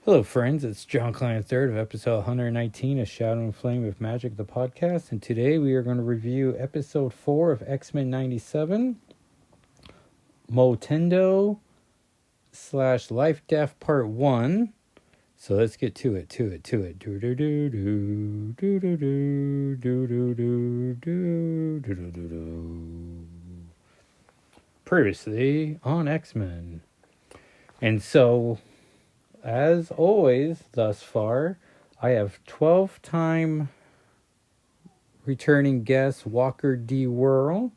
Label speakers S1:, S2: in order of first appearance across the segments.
S1: Hello, friends. It's John Klein III of episode 119 of Shadow and Flame of Magic, the podcast. And today we are going to review episode 4 of X-Men 97, Motendo / Lifedeath Part 1. So let's get to it. Previously on X-Men. And so, as always, thus far, I have 12-time returning guest Walker D. Whirl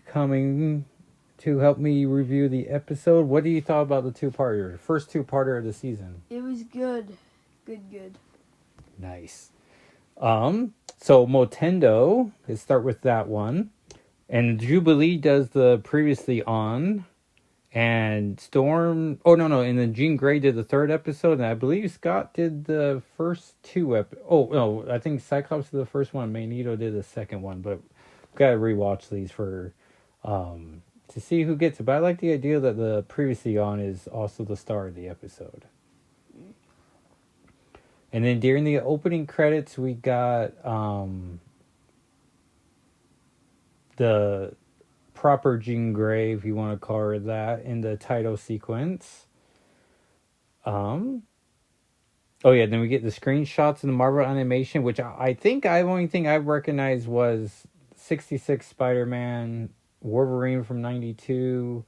S1: coming to help me review the episode. What do you thought about the two-parter? First two-parter of the season.
S2: It was good. Good.
S1: Nice. So Motendo, let's start with that one. And Jubilee does the previously on. And Storm... Oh, no. And then Jean Grey did the third episode. And I believe Scott did the first two Oh, no. I think Cyclops did the first one. Magneto did the second one. But we've got to rewatch these for... to see who gets it. But I like the idea that the previously on is also the star of the episode. And then during the opening credits, we got... the proper Jean Grey, if you want to call her that, in the title sequence. Oh yeah, then we get the screenshots in the Marvel animation, which I think the only thing I recognized was 66 Spider-Man, Wolverine from 92,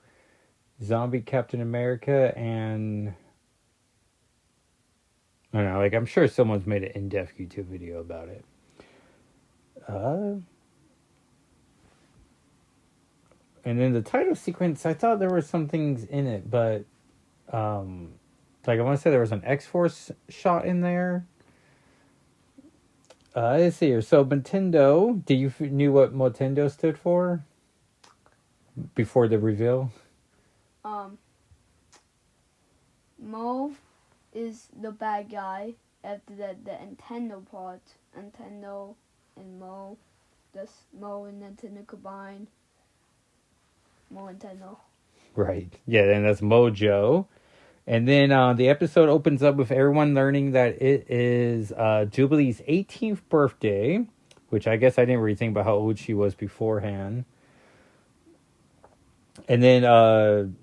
S1: Zombie Captain America, and I don't know, I'm sure someone's made an in-depth YouTube video about it. And then the title sequence, I thought there were some things in it, but I want to say there was an X-Force shot in there. Let's see here. So Motendo, do you knew what Motendo stood for before the reveal?
S2: Mo is the bad guy. After that, the Nintendo part. Nintendo and Mo. That's Mo and Nintendo combined. Mo Nintendo.
S1: Right. Yeah, and that's Mojo. And then the episode opens up with everyone learning that it is Jubilee's 18th birthday, which I guess I didn't really think about how old she was beforehand. And then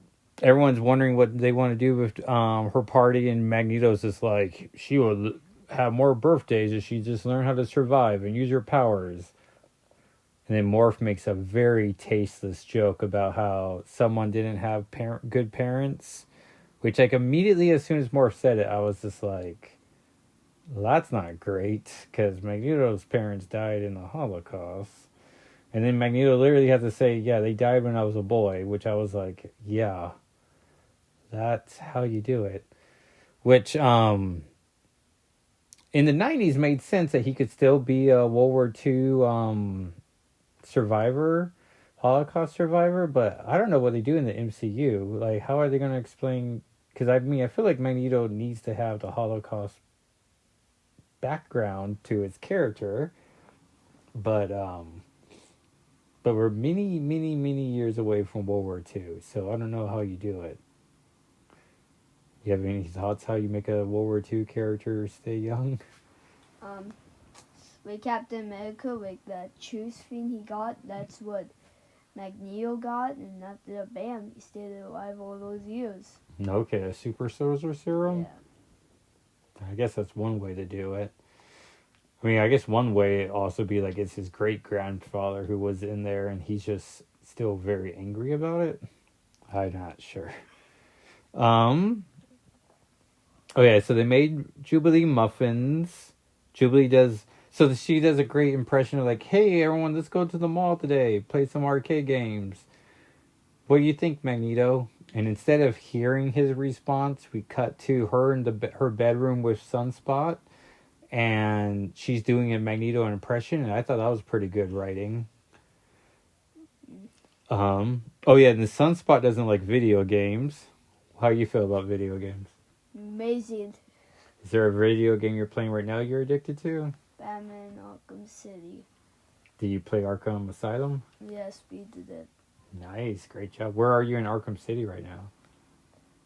S1: everyone's wondering what they want to do with her party, and Magneto's just like, she will have more birthdays if she just learn how to survive and use her powers. And then Morph makes a very tasteless joke about how someone didn't have good parents. Which, immediately as soon as Morph said it, I was just like, well, that's not great. Because Magneto's parents died in the Holocaust. And then Magneto literally had to say, yeah, they died when I was a boy. Which I was like, yeah, that's how you do it. Which, in the 90s made sense that he could still be a World War II survivor, Holocaust survivor, but I don't know what they do in the MCU. Like, how are they going to explain? Because I feel like Magneto needs to have the Holocaust background to his character, but we're many years away from World War II, so I don't know how you do it. You have any thoughts how you make a World War II character stay young?
S2: With Captain America, with that truth thing he got, that's what Magneto got, and after that, bam, he stayed alive all those years.
S1: Okay, a super soldier serum?
S2: Yeah.
S1: I guess that's one way to do it. I guess one way it'd also be like it's his great-grandfather who was in there and he's just still very angry about it. I'm not sure. Oh yeah, so they made Jubilee muffins. Jubilee does... So she does a great impression of like, hey, everyone, let's go to the mall today. Play some arcade games. What do you think, Magneto? And instead of hearing his response, we cut to her in her bedroom with Sunspot. And she's doing a Magneto impression. And I thought that was pretty good writing. Oh, yeah, and the Sunspot doesn't like video games. How do you feel about video games?
S2: Amazing.
S1: Is there a video game you're playing right now you're addicted to?
S2: Batman Arkham City.
S1: Do you play Arkham Asylum?
S2: Yes, we did it.
S1: Nice, great job. Where are you in Arkham City right now?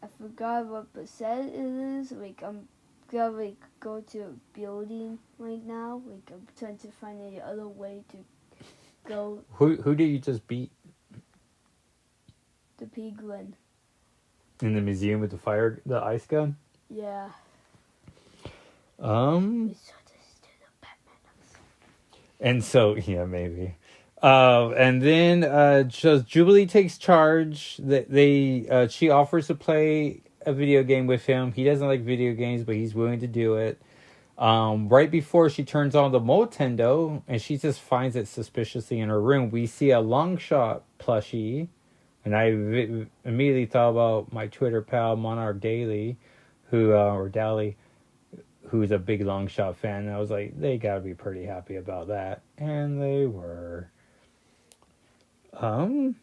S2: I forgot what percent it is. Like, I'm gonna like go to a building right now. Like, I'm trying to find any other way to go.
S1: Who did you just beat
S2: The penguin.
S1: in the museum with the ice gun?
S2: Yeah.
S1: And so yeah, maybe. And then just Jubilee takes charge. She offers to play a video game with him. He doesn't like video games, but he's willing to do it. Right before she turns on the Motendo, and she just finds it suspiciously in her room, we see a long shot plushie, and I immediately thought about my Twitter pal Monarch Daily, or Dally, who's a big long shot fan. And I was like, they gotta be pretty happy about that, and they were. So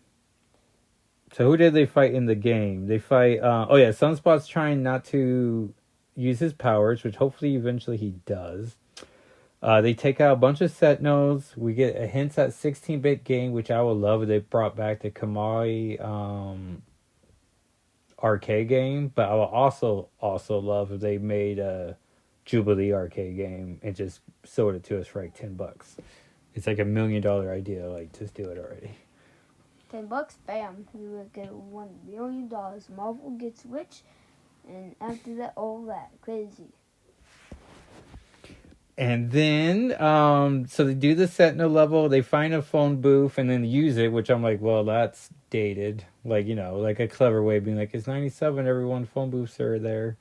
S1: who did they fight in the game? They fight. Sunspot's trying not to use his powers, which hopefully eventually he does. They take out a bunch of Sentinels. We get a hint at 16-bit game, which I would love if they brought back the Kamari arcade game. But I would also love if they made a Jubilee arcade game and just sold it to us for like $10. It's like $1 million idea. Like, just do it already.
S2: $10, bam! You will get $1 million. Marvel gets rich, and after that, all that crazy.
S1: And then, so they do the Sentinel level. They find a phone booth and then use it, which I'm like, well, that's dated. Like, like a clever way of being like, it's 97, everyone, phone booths are there.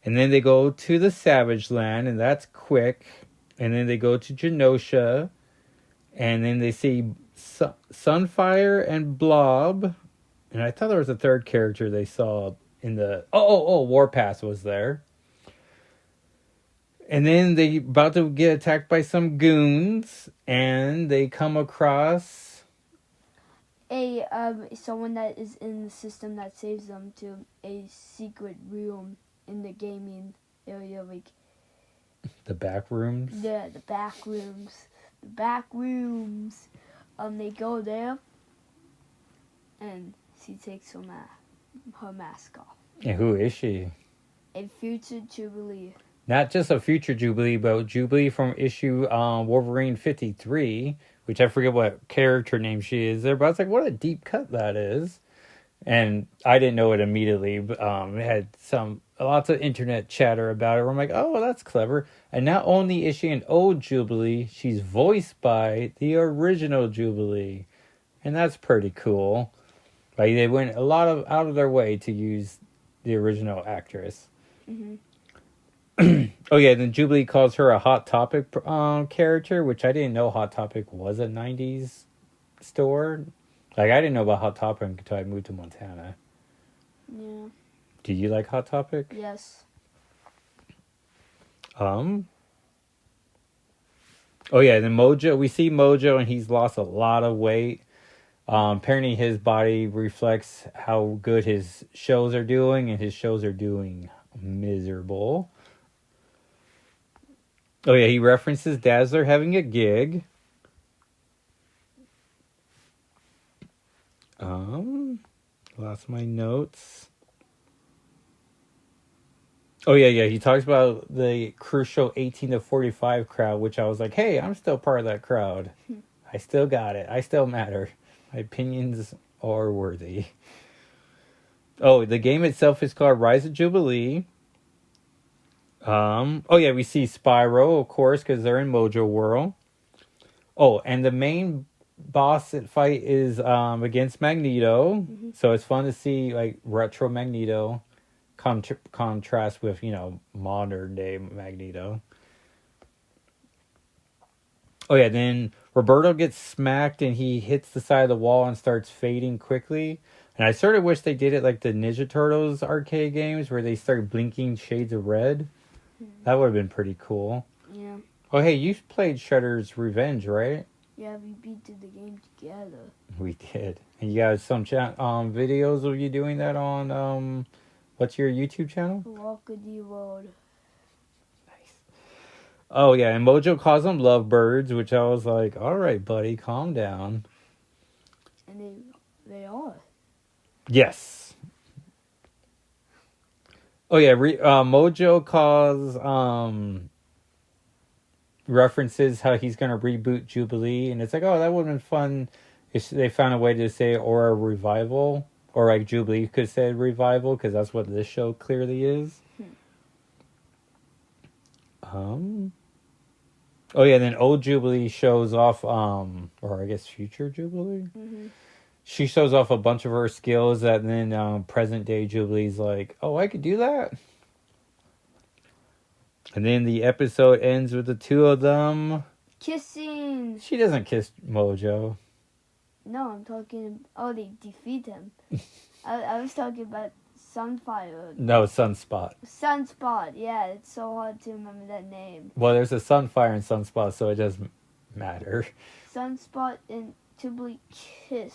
S1: And then they go to the Savage Land, and that's quick. And then they go to Genosha, and then they see Sunfire and Blob. And I thought there was a third character they saw in the... Warpath was there. And then they about to get attacked by some goons, and they come across
S2: someone that is in the system that saves them to a secret room in the gaming area, like
S1: the back rooms.
S2: Yeah, the back rooms. The back rooms. They go there, and she takes her mask off.
S1: And who is she?
S2: A future Jubilee.
S1: Not just a future Jubilee, but Jubilee from issue Wolverine 53, which I forget what character name she is there, but I was like, what a deep cut that is. And I didn't know it immediately, but it had lots of internet chatter about it where I'm like, oh, that's clever. And not only is she an old Jubilee, she's voiced by the original Jubilee. And that's pretty cool. Like, they went out of their way to use the original actress.
S2: Mm-hmm.
S1: Then Jubilee calls her a Hot Topic character, which I didn't know Hot Topic was a 90s store. Like, I didn't know about Hot Topic until I moved to Montana.
S2: Yeah.
S1: Do you like Hot Topic?
S2: Yes.
S1: Then Mojo, we see Mojo, and he's lost a lot of weight. Apparently his body reflects how good his shows are doing, and his shows are doing miserable. He references Dazzler having a gig. Lost my notes. He talks about the crucial 18 to 45 crowd, which I was like, hey, I'm still part of that crowd. I still got it. I still matter. My opinions are worthy. The game itself is called Rise of Jubilee. We see Spyro, of course, because they're in Mojo World. And the main boss fight is against Magneto. Mm-hmm. So it's fun to see like retro Magneto contrast with, modern day Magneto. Then Roberto gets smacked and he hits the side of the wall and starts fading quickly. And I sort of wish they did it like the Ninja Turtles arcade games where they start blinking shades of red. Mm-hmm. That would have been pretty cool.
S2: Yeah.
S1: You played Shredder's Revenge, right?
S2: Yeah, we beat the game together.
S1: We did. And you got some videos of you doing that on, what's your YouTube channel?
S2: Walk of the Road.
S1: Nice. And Mojo calls them lovebirds, which I was like, all right, buddy, calm down.
S2: And they are.
S1: Yes. Oh yeah, Mojo calls references how he's gonna reboot Jubilee, and it's like, oh, that would have been fun if they found a way to say or a revival, or like Jubilee could say revival, because that's what this show clearly is. Oh yeah, then old Jubilee shows off, or I guess future Jubilee. She shows off a bunch of her skills that then present day Jubilee's like, oh, I could do that. And then the episode ends with the two of them
S2: kissing.
S1: She doesn't kiss Mojo.
S2: No, I'm talking. Oh, they defeat him. I was talking about Sunfire.
S1: No, Sunspot.
S2: Sunspot. Yeah, it's so hard to remember that name.
S1: Well, there's a Sunfire and Sunspot, so it doesn't matter.
S2: Sunspot and Jubilee kiss.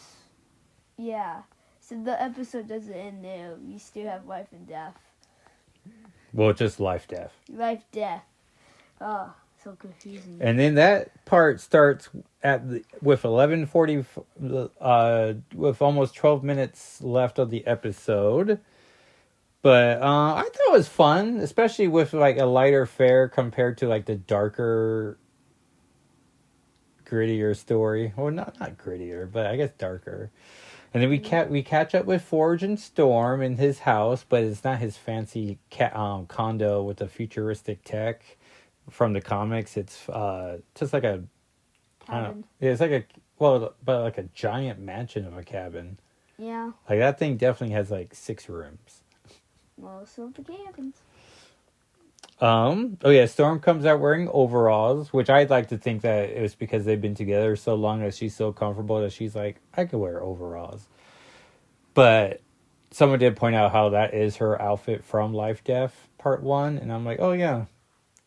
S2: Yeah. So the episode doesn't end there. We still have life and death.
S1: Well, just Lifedeath.
S2: Life, death. Oh, so confusing.
S1: And then that part starts with 11:40, with almost 12 minutes left of the episode. But I thought it was fun, especially with like a lighter fare compared to like the darker, grittier story. Well, not grittier, but I guess darker. And then we catch up with Forge and Storm in his house, but it's not his fancy condo with the futuristic tech from the comics. It's just like a
S2: cabin.
S1: It's like like a giant mansion of a cabin.
S2: Yeah.
S1: Like that thing definitely has like 6 rooms.
S2: Most of the cabins.
S1: Oh yeah, Storm comes out wearing overalls, which I'd like to think that it was because they've been together so long that she's so comfortable that she's like, I could wear overalls. But someone did point out how that is her outfit from Life Death Part 1, and I'm like, oh yeah.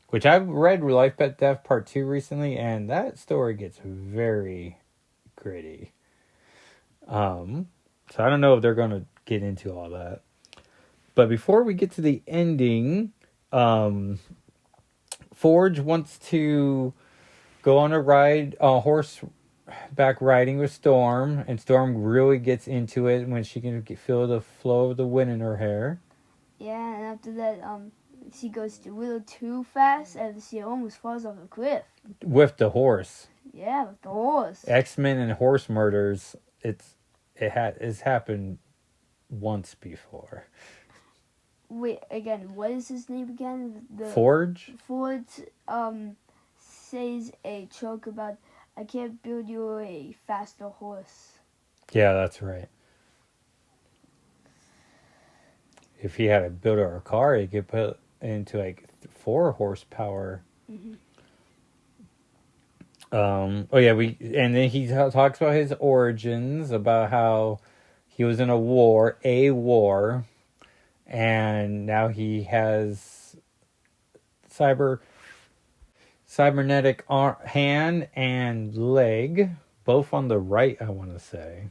S1: Which I've read Life Death Part 2 recently, and that story gets very gritty. So I don't know if they're gonna get into all that. But before we get to the ending, Forge wants to go on a horseback riding with Storm, and Storm really gets into it when she can feel the flow of the wind in her hair.
S2: Yeah, and after that, she goes a little too fast, and she almost falls off a cliff.
S1: With the horse.
S2: Yeah, with the horse.
S1: X-Men and horse murders, it's happened once before.
S2: Wait, again, what is his name again?
S1: Forge?
S2: Forge, says a joke about, I can't build you a faster horse.
S1: Yeah, that's right. If he had to build her a car, he could put into like 4 horsepower.
S2: Mm-hmm.
S1: And then he talks about his origins, about how he was in a war, and now he has cybernetic hand and leg, both on the right, I want to say.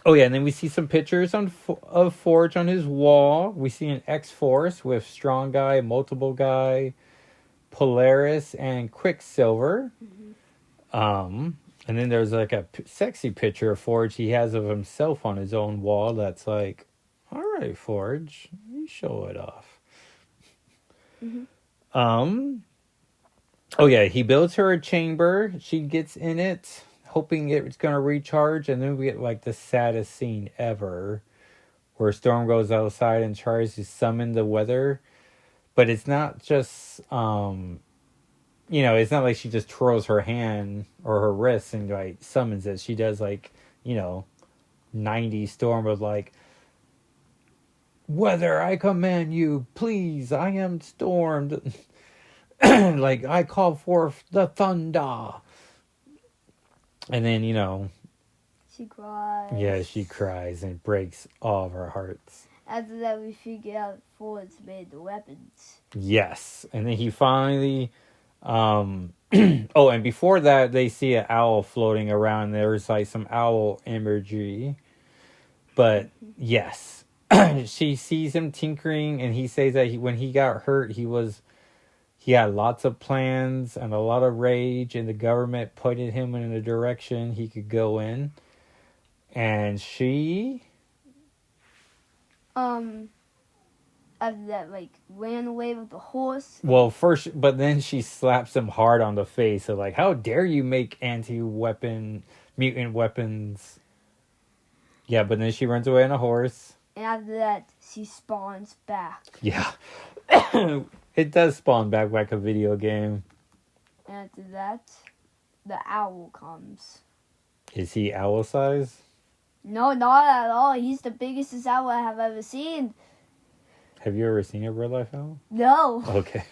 S1: Oh yeah, and then we see some pictures of Forge on his wall. We see an X-Force with Strong Guy, Multiple Guy, Polaris, and Quicksilver. Mm-hmm. And then there's like a sexy picture of Forge he has of himself on his own wall. That's like, all right, Forge, you show it off. Mm-hmm. Oh yeah, he builds her a chamber. She gets in it, hoping it's going to recharge, and then we get like the saddest scene ever where Storm goes outside and tries to summon the weather, but it's not just it's not like she just twirls her hand or her wrist and like summons it. She does like 90 Storm with like, weather, I command you, please, I am stormed. Like, I call forth the thunder. And then,
S2: she cries.
S1: Yeah, she cries and breaks all of our hearts.
S2: After that, we figure out Forge made the weapons.
S1: Yes. And then he finally... and before that, they see an owl floating around. There's like some owl imagery. But, yes. She sees him tinkering, and he says that when he got hurt, he had lots of plans and a lot of rage, and the government pointed him in a direction he could go in. And she
S2: After that, like, ran away with the horse.
S1: Well, first, but then she slaps him hard on the face. So, like, how dare you make mutant weapons? Yeah, but then she runs away on a horse.
S2: And after that, she spawns back.
S1: Yeah. It does spawn back like a video game.
S2: And after that, the owl comes.
S1: Is he owl size?
S2: No, not at all. He's the biggest owl I have ever seen.
S1: Have you ever seen a real life owl?
S2: No.
S1: Okay.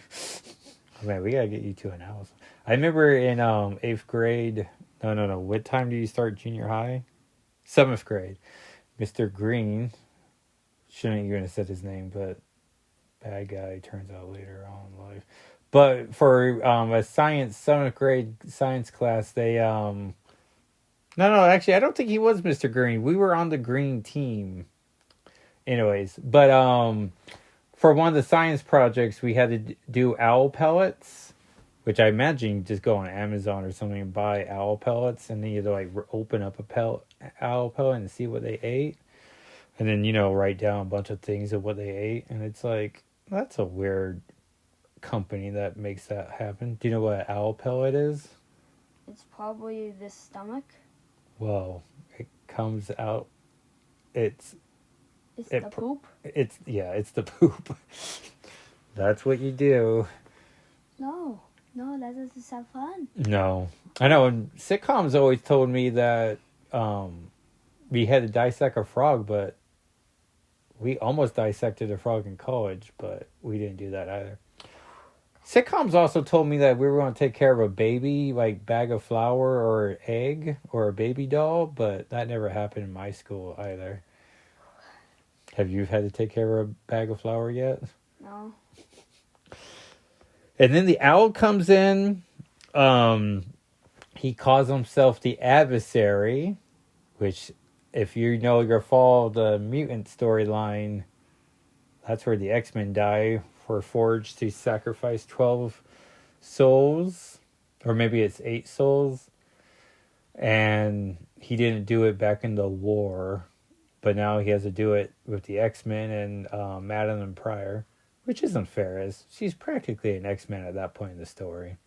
S1: Oh, man, we gotta get you to an owl. I remember in 8th grade. No. What time do you start junior high? 7th grade. Mr. Green. Shouldn't even have said his name, but bad guy turns out later on in life. But for a 7th grade science class, they no, actually I don't think he was Mr. Green. We were on the green team. Anyways, but for one of the science projects, we had to do owl pellets, which I imagine you just go on Amazon or something and buy owl pellets, and then you have to open up owl pellet and see what they ate, and then write down a bunch of things of what they ate, and it's like, that's a weird company that makes that happen. Do you know what an owl pellet is?
S2: It's probably the stomach.
S1: Well, it comes out. It's
S2: the poop.
S1: It's the poop. That's what you do.
S2: No, that doesn't sound fun.
S1: No, I know. And sitcoms always told me that we had to dissect a frog, but we almost dissected a frog in college, but we didn't do that either. Sitcoms also told me that we were going to take care of a baby, like bag of flour or egg or a baby doll, but that never happened in my school either. Have you had to take care of a bag of flour yet?
S2: No.
S1: And then the owl comes in. He calls himself the adversary, which, if you know your Fall of the Mutant storyline, that's where the X-Men die. For Forge to sacrifice 12 souls, or maybe it's 8 souls, and he didn't do it back in the war, but now he has to do it with the X-Men and Madeline Pryor, which isn't fair, as she's practically an X-Men at that point in the story.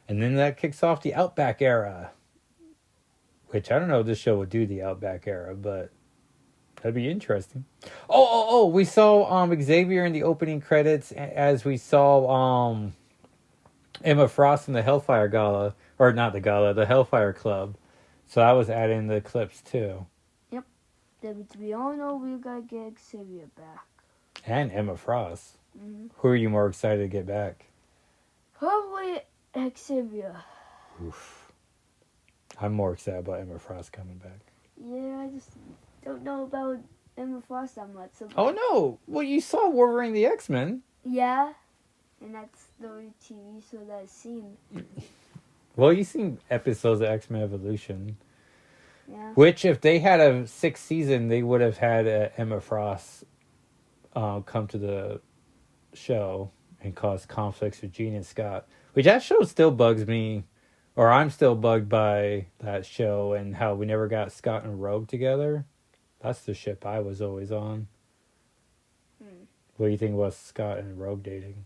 S1: And then that kicks off the Outback era, which I don't know if this show would do the Outback era, but that'd be interesting. Oh! We saw Xavier in the opening credits, as we saw Emma Frost in the Hellfire Gala, or not the Gala, the Hellfire Club. So I was adding the clips too.
S2: Yep. We all know we gotta get Xavier back.
S1: And Emma Frost.
S2: Mm-hmm.
S1: Who are you more excited to get back?
S2: Probably Xavier.
S1: Oof. I'm more excited about Emma Frost coming back.
S2: Yeah, I just don't know about Emma Frost that much. So
S1: Oh no! Well, you saw Wolverine the X-Men.
S2: Yeah, and that's the only TV show that I've seen.
S1: Well, you've seen episodes of X-Men Evolution.
S2: Yeah.
S1: Which, if they had a 6th season, they would have had Emma Frost come to the show and cause conflicts with Jean and Scott. Which, that show still bugs me. Or I'm still bugged by that show and how we never got Scott and Rogue together. That's the ship I was always on. What do you think about Scott and Rogue dating?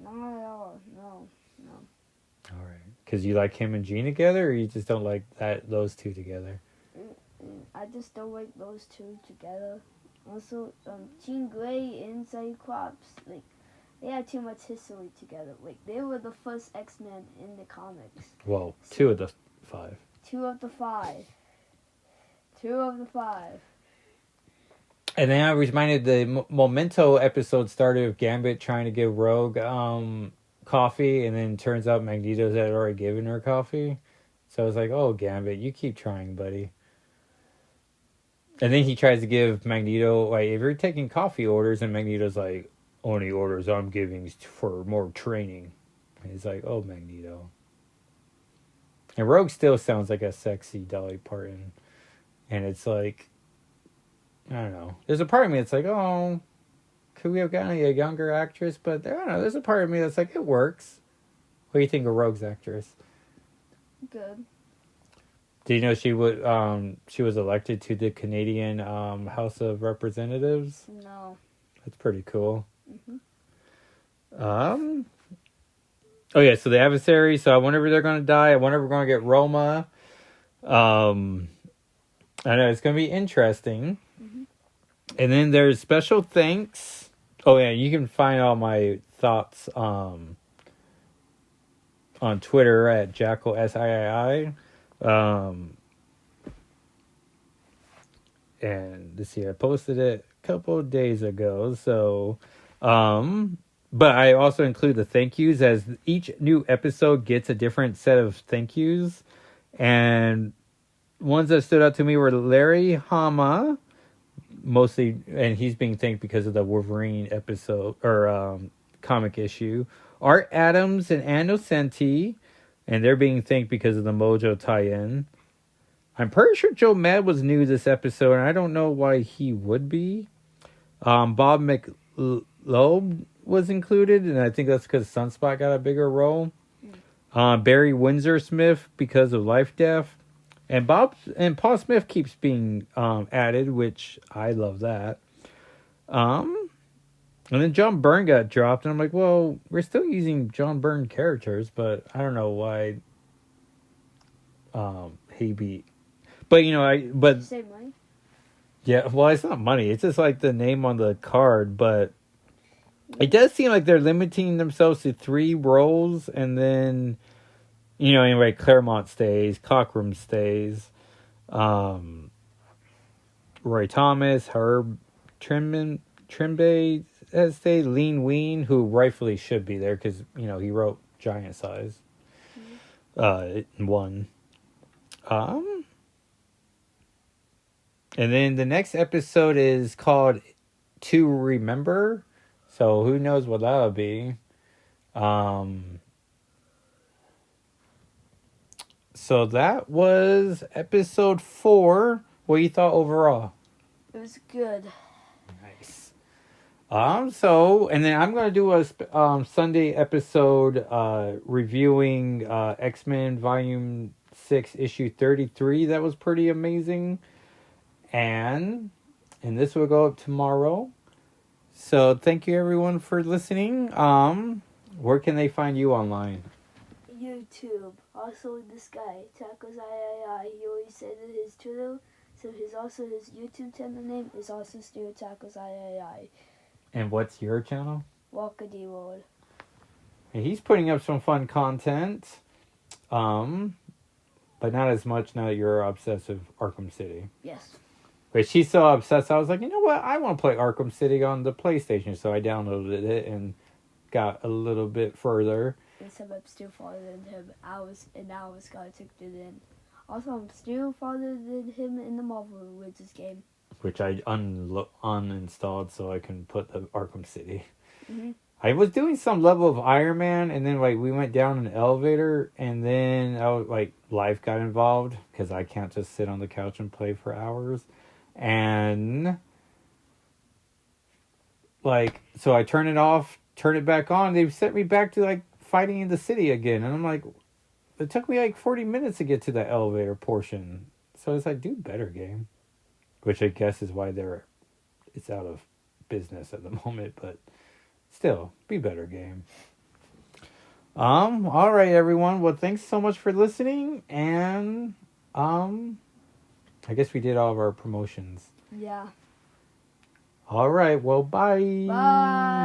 S2: Not at all. No.
S1: All right. Because you like him and Jean together, or you just don't like those two together?
S2: I just don't like those two together. Also, Jean Grey and Cyclops, like, they had too much history together. Like, they were the first X-Men in the comics.
S1: Well, 2 of the 5.
S2: 2 of the 5. 2 of the 5.
S1: And then I was reminded the Memento episode started with Gambit trying to give Rogue coffee, and then turns out Magneto's had already given her coffee. So I was like, oh, Gambit, you keep trying, buddy. And then he tries to give Magneto, like, if you're taking coffee orders, and Magneto's like, only orders I'm giving for more training. And he's like, oh, Magneto. And Rogue still sounds like a sexy Dolly Parton. And it's like, I don't know. There's a part of me that's like, oh, could we have gotten a younger actress? But I don't know. There's a part of me that's like, it works. What do you think of Rogue's actress?
S2: Good.
S1: Do you know she was elected to the Canadian House of Representatives?
S2: No.
S1: That's pretty cool.
S2: Mm-hmm.
S1: Oh yeah, so the adversary. So I wonder if they're gonna die. I wonder if we're gonna get Roma. I know it's gonna be interesting.
S2: Mm-hmm.
S1: And then there's special thanks. Oh yeah, you can find all my thoughts on Twitter at Jackal SIII. And let's see, I posted it a couple of days ago. So, but I also include the thank yous as each new episode gets a different set of thank yous. And ones that stood out to me were Larry Hama, mostly, and he's being thanked because of the Wolverine episode or comic issue. Art Adams and Ann Nocenti, and they're being thanked because of the Mojo tie-in. I'm pretty sure Joe Mad was new this episode, and I don't know why he would be. Bob McLobe was included, and I think that's because Sunspot got a bigger role. Barry Windsor Smith because of Lifedeath. And Paul Smith keeps being added, which I love that. And then John Byrne got dropped, and I'm like, well, we're still using John Byrne characters, but I don't know why he be. But
S2: Save money.
S1: Yeah, well, it's not money. It's just like the name on the card, but it does seem like they're limiting themselves to 3 roles, and then anyway, Claremont stays, Cockrum stays. Roy Thomas, Herb Trimbe has stayed, Lean Ween, who rightfully should be there because, he wrote Giant Size. One. And then the next episode is called To Remember. So who knows what that'll be. So that was episode 4. What you thought overall?
S2: It was good.
S1: Nice. So, and then I'm going to do a Sunday episode reviewing X-Men Volume 6, Issue 33. That was pretty amazing. And this will go up tomorrow. So, thank you everyone for listening. Where can they find you online?
S2: YouTube. Also, this guy, Tacos III, he always said that his Twitter, so his YouTube channel name is also still Tacos III.
S1: And what's your channel?
S2: Walker D Road.
S1: And he's putting up some fun content. But not as much now that you're obsessed with Arkham City.
S2: Yes.
S1: But she's so obsessed, I was like, you know what? I want to play Arkham City on the PlayStation. So I downloaded it and got a little bit further.
S2: Except I'm still farther than him. I was got to it in. Also, I'm still farther than him in the Marvel Wizards game.
S1: Which I uninstalled so I can put the Arkham City.
S2: Mm-hmm.
S1: I was doing some level of Iron Man, and then we went down an elevator, and then life got involved because I can't just sit on the couch and play for hours. And so I turn it off, turn it back on. They sent me back to fighting in the city again, and I'm like, it took me 40 minutes to get to that elevator portion. So it's do better, game. Which I guess is why it's out of business at the moment, but still, be better, game. All right, everyone. Well, thanks so much for listening, and I guess we did all of our promotions.
S2: Yeah.
S1: All right. Well, bye.
S2: Bye.